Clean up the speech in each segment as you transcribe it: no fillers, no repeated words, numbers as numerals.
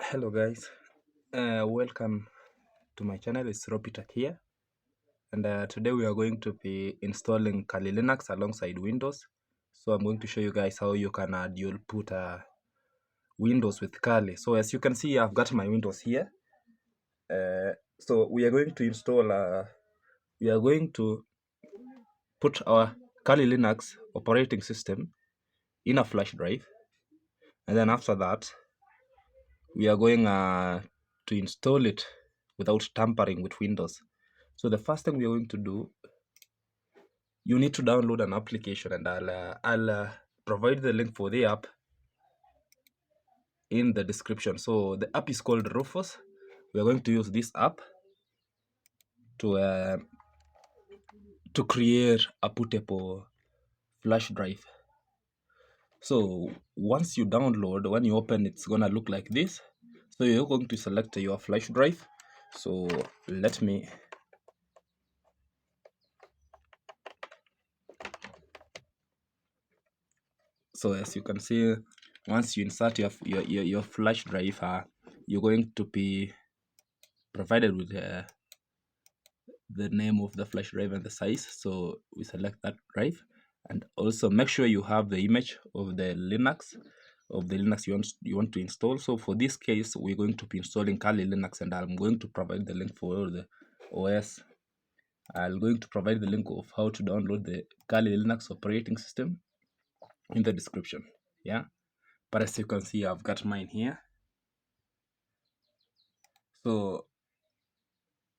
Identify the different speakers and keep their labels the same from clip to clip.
Speaker 1: Hello guys, welcome to my channel. It's Rufus here, and today we are going to be installing Kali Linux alongside Windows. So I'm going to show you guys how you can dual put Windows with Kali. So as you can see, I've got my Windows here. So we are going to install. We are going to put our Kali Linux operating system in a flash drive, and then after that, we are going to install it without tampering with Windows. So the first thing we are going to do, you need to download an application, and I'll provide the link for the app in the description. So the app is called Rufus. We are going to use this app to create a bootable flash drive. So once you download, when you open, it's gonna look like this. So you're going to select your flash drive. So let me So as you can see, once you insert your flash drive, you're going to be provided with the name of the flash drive and the size. So we select that drive, and also make sure you have the image of the Linux you want to install. So for this case, we're going to be installing Kali Linux, and I'm going to provide the link for the OS. I'm going to provide the link of how to download the Kali Linux operating system in the description. Yeah. But as you can see, I've got mine here. So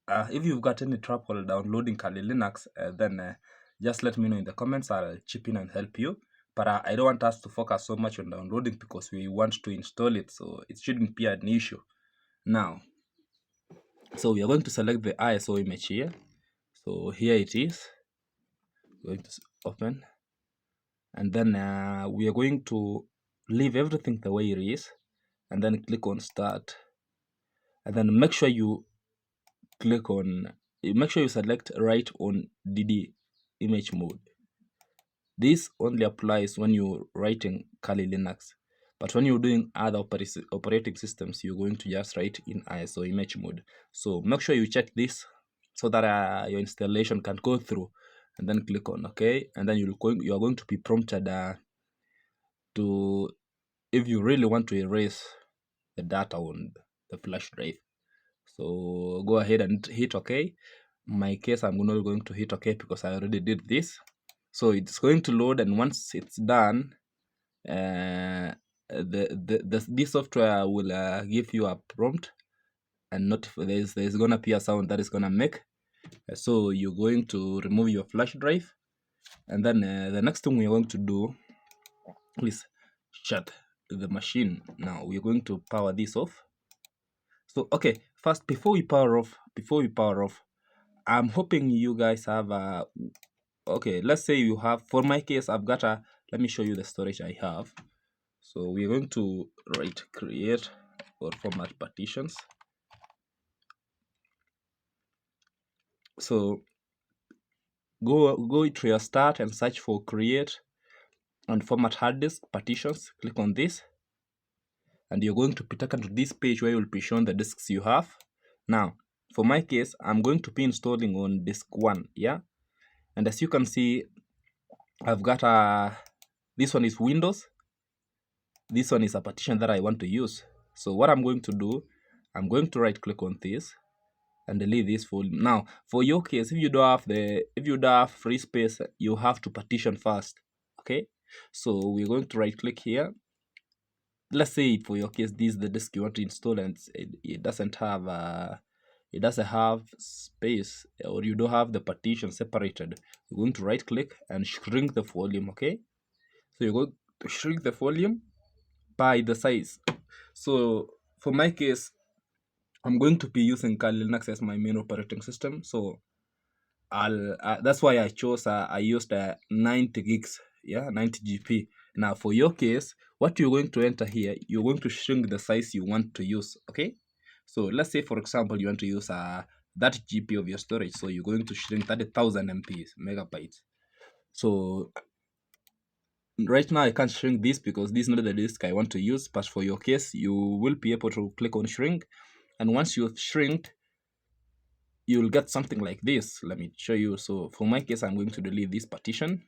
Speaker 1: if you've got any trouble downloading Kali Linux, then just let me know in the comments. I'll chip in and help you. But I don't want us to focus so much on downloading because we want to install it, so it shouldn't be an issue. Now, so we are going to select the ISO image here. So here it is. We're going to open, and then we are going to leave everything the way it is, and then click on Start, and then make sure you select write on DD image mode. This only applies when you're writing Kali Linux, but when you're doing other operating systems, you're going to just write in ISO image mode. So make sure you check this so that your installation can go through, and then click on OK, and then you are going to be prompted to if you really want to erase the data on the flash drive. So go ahead and hit OK. In my case, I'm not going to hit OK because I already did this. So it's going to load, and once it's done, this software will give you a prompt, and there's gonna be a sound that is gonna make. So you're going to remove your flash drive, and then the next thing we're going to do is shut the machine. Now we're going to power this off. So okay, first before we power off, I'm hoping you guys have a okay, let's say you have, for my case, I've got let me show you the storage I have. So we're going to write create or format partitions. So go to your start and search for create and format hard disk partitions. Click on this, and you're going to be taken to this page where you'll be shown the disks you have. Now, for my case, I'm going to be installing on disk 1, yeah? And as you can see, I've got this one is Windows. This one is a partition that I want to use. So what I'm going to do, I'm going to right click on this and delete this volume. Now, for your case, if you don't have free space, you have to partition first. Okay, so we're going to right click here. Let's say for your case, this is the disk you want to install, and it doesn't have space, or you don't have the partition separated. You're going to right click and shrink the volume. Okay, so you're going to shrink the volume by the size. So for my case, I'm going to be using Kali Linux as my main operating system. So that's why I chose I used 90 gigs, yeah, 90 GB. Now for your case, what you're going to enter here, you're going to shrink the size you want to use. Okay, so let's say for example you want to use that GB of your storage, so you're going to shrink 30,000 MB megabytes. So right now I can't shrink this because this is not the disk I want to use, but for your case you will be able to click on shrink, and once you've shrinked you'll get something like this. Let me show you. So for my case, I'm going to delete this partition.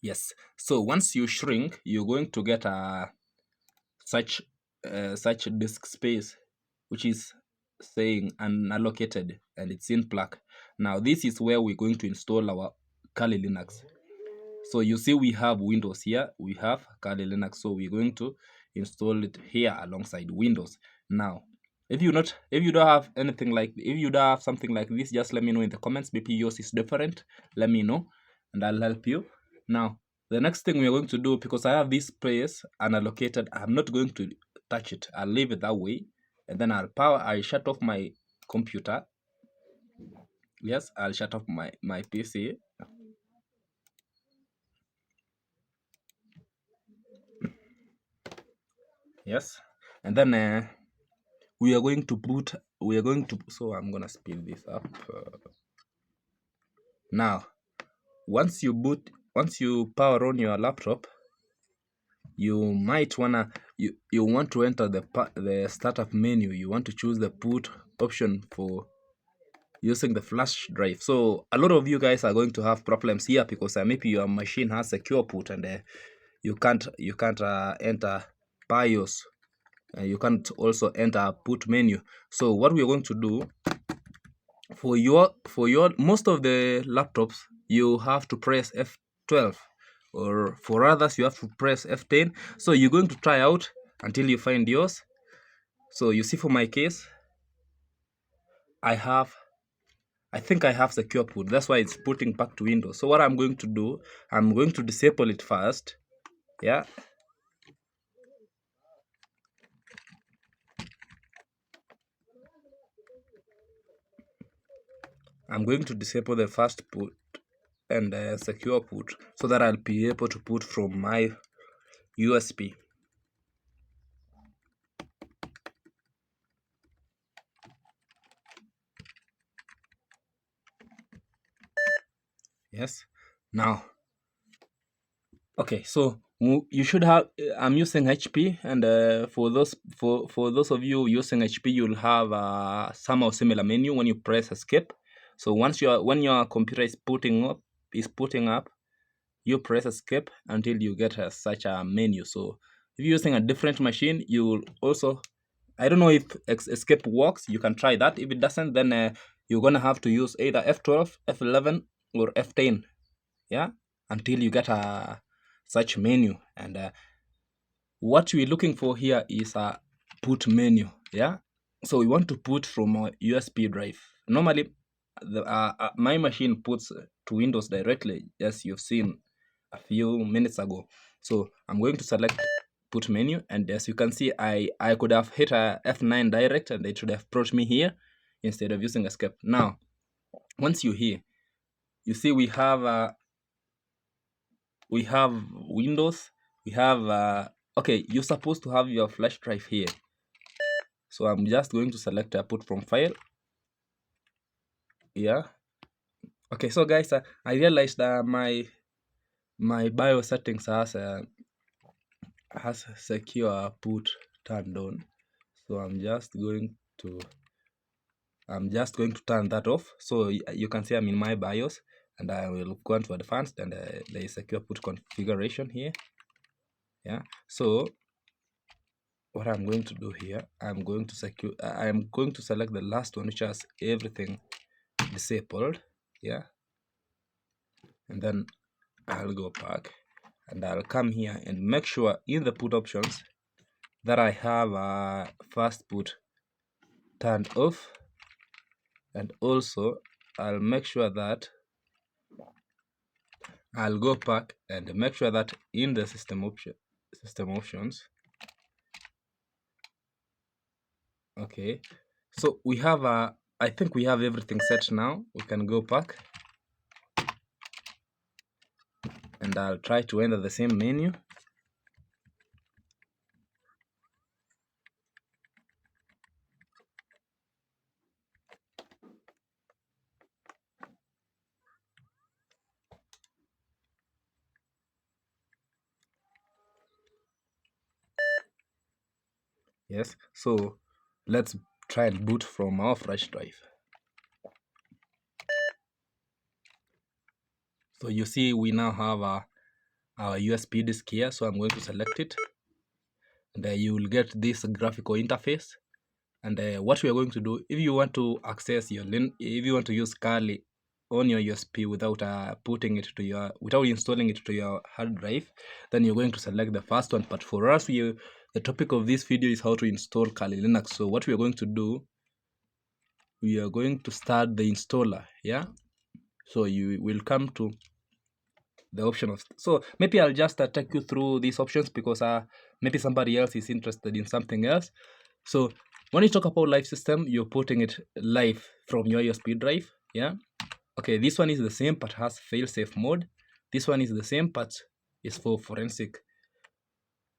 Speaker 1: Yes, so once you shrink you're going to get a such disk space which is saying unallocated, and it's in black. Now this is where we're going to install our Kali Linux. So you see we have Windows here, we have Kali Linux, so we're going to install it here alongside Windows. Now if you don't have anything like, if you don't have something like this, just let me know in the comments. Maybe yours is different, let me know and I'll help you. Now the next thing we're going to do, because I have this space unallocated, I'm not going to touch it, I'll leave it that way, and then I'll shut off my computer. Yes, I'll shut off my PC. Yes, and then we are going to so I'm gonna speed this up. Now once you power on your laptop, you might wanna you want to enter the startup menu. You want to choose the boot option for using the flash drive. So a lot of you guys are going to have problems here because maybe your machine has secure boot, and you can't enter BIOS. You can't also enter boot menu. So what we're going to do, for your most of the laptops you have to press F12, or for others you have to press F10. So you're going to try out until you find yours. So you see, for my case, I think I have secure boot, that's why it's putting back to Windows. So what I'm going to do, I'm going to disable it first. Yeah, I'm going to disable the first boot and secure boot, so that I'll be able to boot from my USB. Yes, now okay, so you should have. I'm using HP, and for those of you using HP, you'll have somehow similar menu when you press escape. So when your computer is putting up, you press escape until you get such a menu. So if you're using a different machine, you'll also, I don't know if escape works. You can try that. If it doesn't, then you're gonna have to use either F12, F11, or F10. Yeah, until you get a such menu. And what we're looking for here is a boot menu. Yeah, so we want to put from a USB drive. Normally my machine puts to Windows directly, as you've seen a few minutes ago. So I'm going to select boot menu, and as you can see, I could have hit a F9 direct and it should have brought me here instead of using escape. Now once you're here, you see we have Windows, we have okay, you're supposed to have your flash drive here. So I'm just going to select put from file. Yeah, okay, so guys, I realized that my BIOS settings has secure boot turned on. So I'm just going to turn that off. So you can see I'm in my BIOS, and I will go into advanced, and there is secure boot configuration here. Yeah, so what I'm going to do here, I'm going to select the last one, which has everything disabled. Yeah, and then I'll go back and I'll come here and make sure in the boot options that I have fast boot turned off, and also I'll make sure that I'll go back and make sure that in the system options. Okay, so we have I think we have everything set now. We can go back and I'll try to enter the same menu. Yes, so let's try and boot from our flash drive. So you see we now have our USB disk here, so I'm going to select it, and you will get this graphical interface. And what we are going to do, if you want to access if you want to use Kali on your USB without without installing it to your hard drive, then you're going to select the first one. But for us, the topic of this video is how to install Kali Linux. So what we are going to do, we are going to start the installer. Yeah, so you will come to the option of, so maybe I'll just take you through these options because maybe somebody else is interested in something else. So when you talk about live system, you're putting it live from your USB drive. Yeah, okay, this one is the same but has fail-safe mode. This one is the same but is for forensic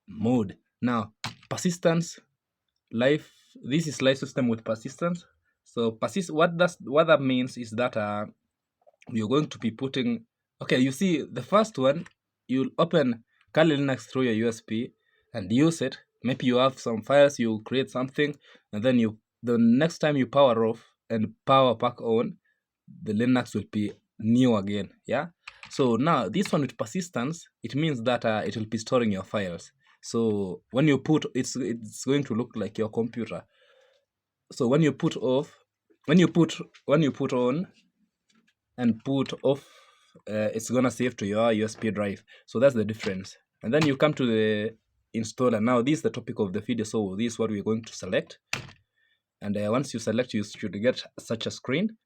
Speaker 1: mode. Now persistence live, this is live system with persistence. So what that means is that you're going to be putting, okay, you see the first one, you'll open Kali Linux through your USB and use it. Maybe you have some files, you create something, and then the next time you power off and power back on, the Linux will be new again. Yeah, so now this one with persistence, it means that it will be storing your files. So when you put, it's going to look like your computer. So when you put off, when you put on and put off, it's gonna save to your USB drive. So that's the difference. And then you come to the installer. Now this is the topic of the video, so this is what we're going to select. And once you select, you should get such a screen.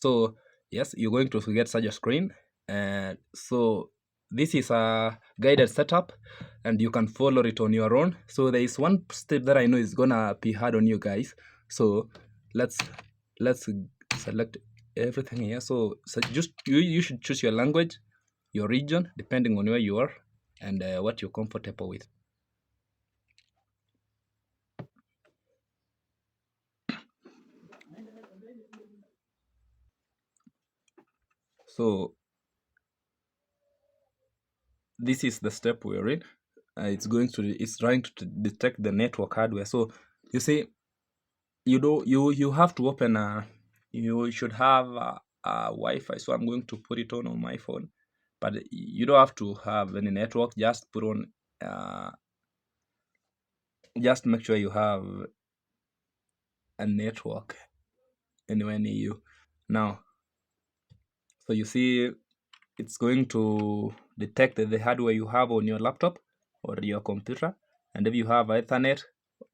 Speaker 1: So yes, you're going to get such a screen. And so this is a guided setup and you can follow it on your own. So there is one step that I know is gonna be hard on you guys. So let's select everything here. So just you should choose your language, your region, depending on where you are and what you're comfortable with. So this is the step we're in. It's trying to detect the network hardware. So you see, you have to open you should have a Wi-Fi. So I'm going to put it on my phone, but you don't have to have any network. Just put on just make sure you have a network anywhere near you. Now, so you see, it's going to detect the hardware you have on your laptop or your computer, and if you have Ethernet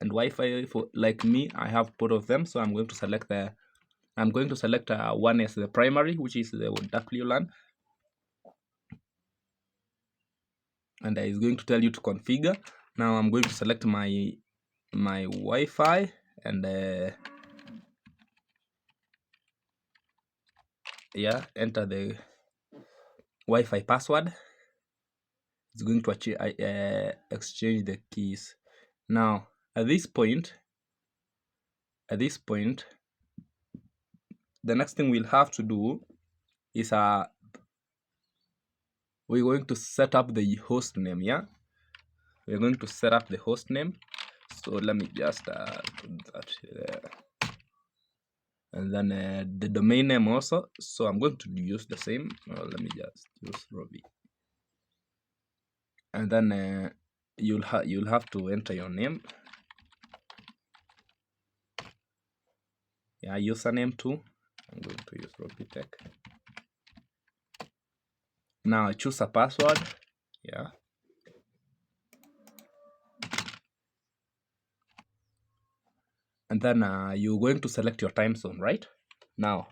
Speaker 1: and Wi-Fi, for like me, I have both of them. So I'm going to select one as the primary, which is the WLAN, and it's going to tell you to configure. Now I'm going to select my Wi-Fi and yeah, enter the Wi-Fi password. It's going to exchange the keys. Now at this point, the next thing we'll have to do is we're going to set up the host name. Yeah, we're going to set up the host name. So let me just put that here. And then the domain name also. So I'm going to use the same. Let me just use Robbie. And then you'll have to enter your name. Yeah, username too. I'm going to use Robbie Tech. Now choose a password. Yeah. And then you're going to select your time zone, right? Now,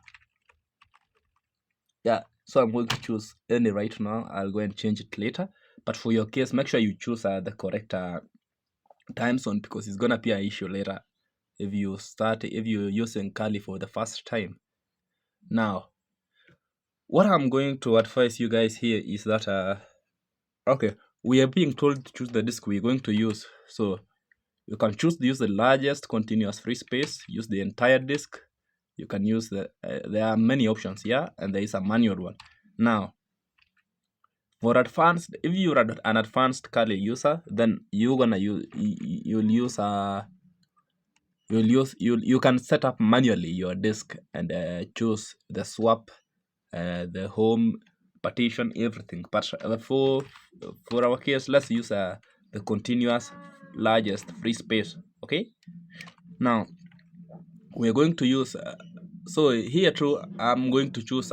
Speaker 1: yeah, so I'm going to choose any right now. I'll go and change it later. But for your case, make sure you choose the correct time zone, because it's gonna be an issue later if you're using Kali for the first time. Now, what I'm going to advise you guys here is that okay, we are being told to choose the disk we're going to use. So you can choose to use the largest continuous free space, use the entire disk. You can use there are many options, yeah, and there is a manual one. Now, For advanced, if you're an advanced Kali user, then you're gonna use you'll use you can set up manually your disk and choose the swap, the home, partition, everything. But for our case, let's use the continuous largest free space. Okay. Now we're going to use. So here too, I'm going to choose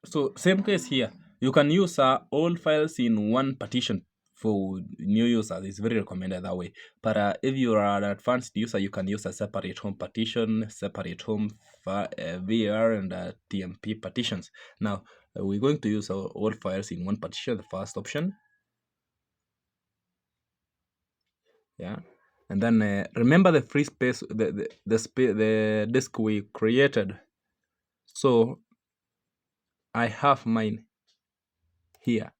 Speaker 1: so same case here. You can use all files in one partition for new users. It's very recommended that way. But if you are an advanced user, you can use a separate home partition, separate home VR, and TMP partitions. Now we're going to use all files in one partition. The first option, yeah. And then remember the free space, the disk we created. So I have mine here.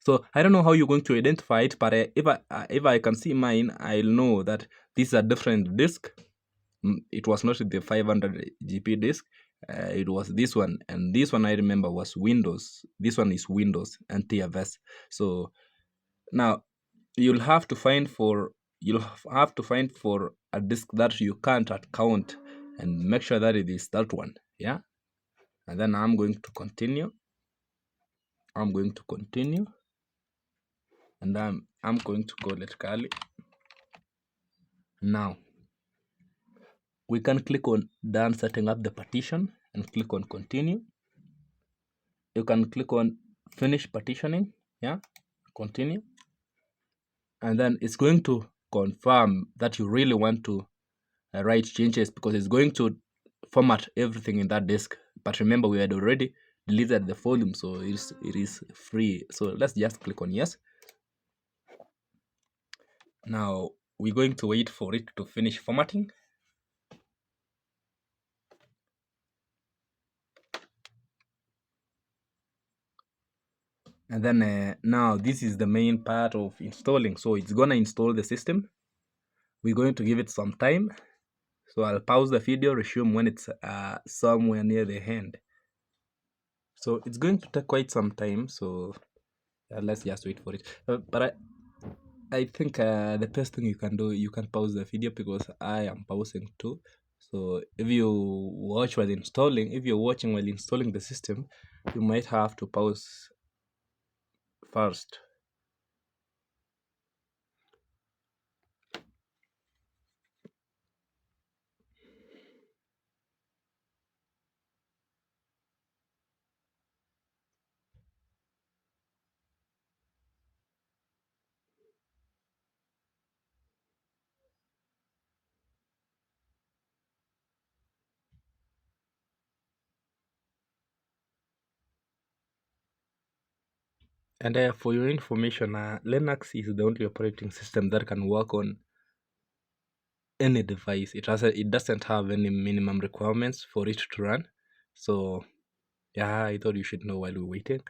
Speaker 1: So I don't know how you're going to identify it, but if I can see mine, I'll know that this is a different disk. It was not the 500 GB disk. It was this one, and this one I remember was Windows. This one is Windows and TFS. So now you'll have to find for a disk that you can't account, and make sure that it is that one. Yeah, and then I'm going to continue. And I'm going to call it Kali. Now we can click on done setting up the partition and click on continue. You can click on finish partitioning, yeah, continue, and then it's going to confirm that you really want to write changes, because it's going to format everything in that disk. But remember, we had already deleted the volume, so it is free. So let's just click on yes. Now we're going to wait for it to finish formatting. And then now this is the main part of installing. So it's gonna install the system. We're going to give it some time. So I'll pause the video, resume when it's somewhere near the end. So it's going to take quite some time. So let's just wait for it. But I think the best thing you can do, you can pause the video, because I am pausing too. So if you watch while installing, if you're watching while installing the system, you might have to pause first. And for your information, Linux is the only operating system that can work on any device. It doesn't have any minimum requirements for it to run. So yeah, I thought you should know while we're waiting.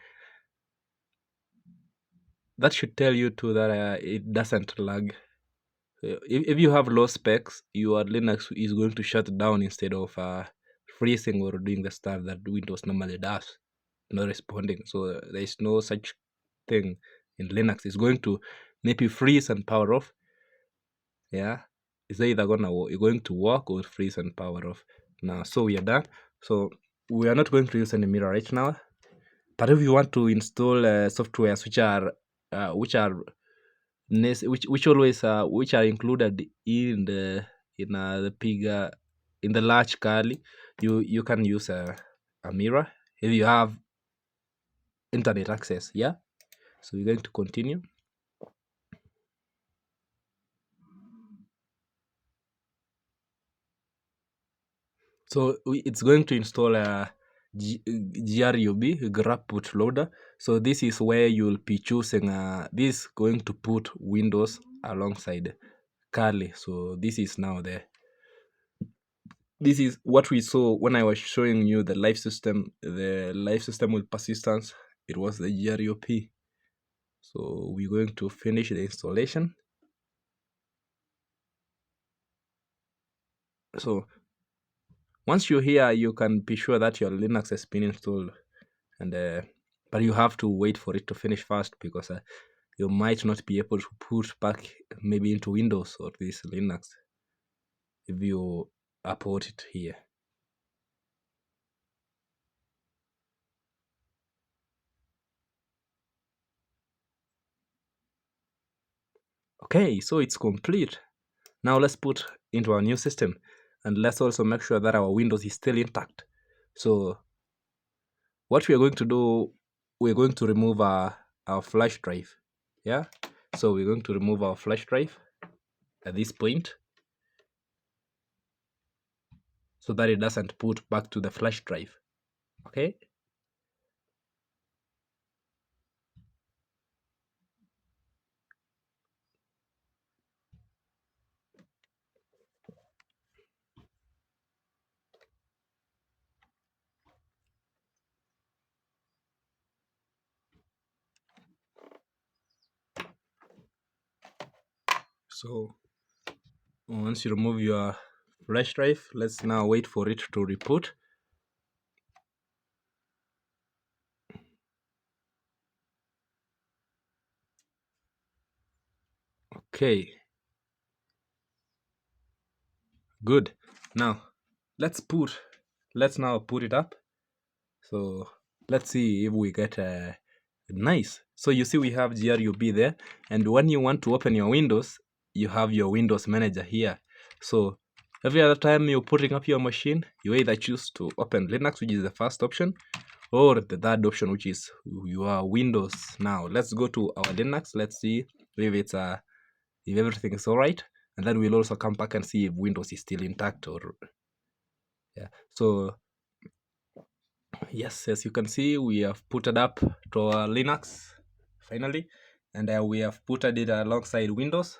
Speaker 1: That should tell you too that it doesn't lag. If you have low specs, your Linux is going to shut down instead of freezing or doing the stuff that Windows normally does, not responding. So there is no such thing in Linux. It's going to maybe freeze and power off. Yeah, it's either you're going to work or freeze and power off. Now, so we are done. So we are not going to use any mirror right now. But if you want to install softwares which are included in the bigger in the large Kali, you can use a mirror if you have internet access. Yeah, so we're going to continue. So it's going to install a GRUB, grab bootloader. So this is where you'll be choosing this is going to put Windows alongside Kali. So this is now this is what we saw when I was showing you the live system with persistence. It was the GRUP. So we're going to finish the installation. So once you're here, you can be sure that your Linux has been installed. And but you have to wait for it to finish first, because you might not be able to put back maybe into Windows or this Linux if you upload it here. Okay, so it's complete. Now let's put into our new system, and let's also make sure that our Windows is still intact. So what we are going to do, we're going to remove our flash drive. Yeah, so we're going to remove our flash drive at this point, so that it doesn't put back to the flash drive. Okay, so once you remove your flash drive, let's now wait for it to reboot. Okay, good. Now let's now put it up. So let's see if we get nice. So you see we have grub there, and when you want to open your Windows, you have your Windows Manager here. So every other time you're putting up your machine, you either choose to open Linux, which is the first option, or the third option, which is your Windows. Now let's go to our Linux. Let's see if it's if everything is all right, and then we'll also come back and see if Windows is still intact. Or yeah, so yes, as you can see, we have put it up to our Linux finally, and we have put it alongside Windows.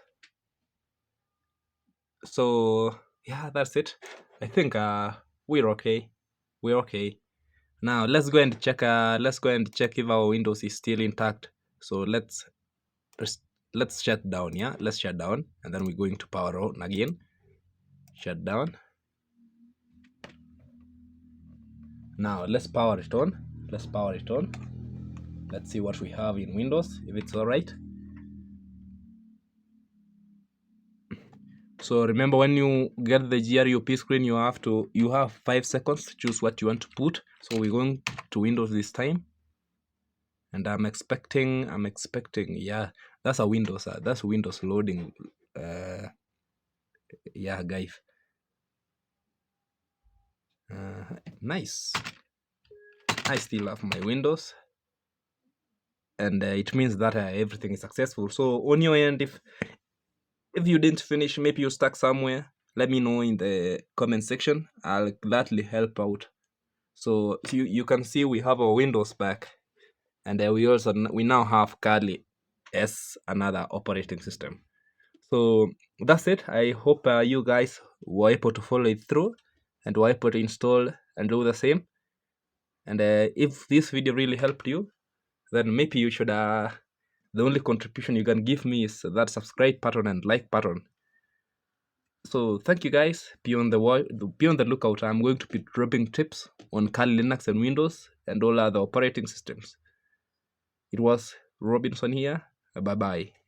Speaker 1: So yeah, that's it. I think we're okay. We're okay. Now let's go and check. Let's go and check if our Windows is still intact. So let's shut down. Yeah, let's shut down, and then we're going to power on again. Shut down. Now let's power it on. Let's power it on. Let's see what we have in Windows, if it's all right. So remember, when you get the GRUP screen, you have 5 seconds to choose what you want to put. So we're going to Windows this time, and I'm expecting, yeah, that's a Windows, that's Windows loading. Yeah, guys, nice. I still have my Windows, and it means that everything is successful. So on your end, if you didn't finish, maybe you're stuck somewhere, let me know in the comment section. I'll gladly help out. So you can see we have our Windows back, and we now have Kali as another operating system. So that's it. I hope you guys were able to follow it through and were able to install and do the same. And if this video really helped you, then maybe you should the only contribution you can give me is that subscribe button and like button. So thank you guys. Be on the lookout. I'm going to be dropping tips on Kali Linux and Windows and all other operating systems. It was Robinson here. Bye bye.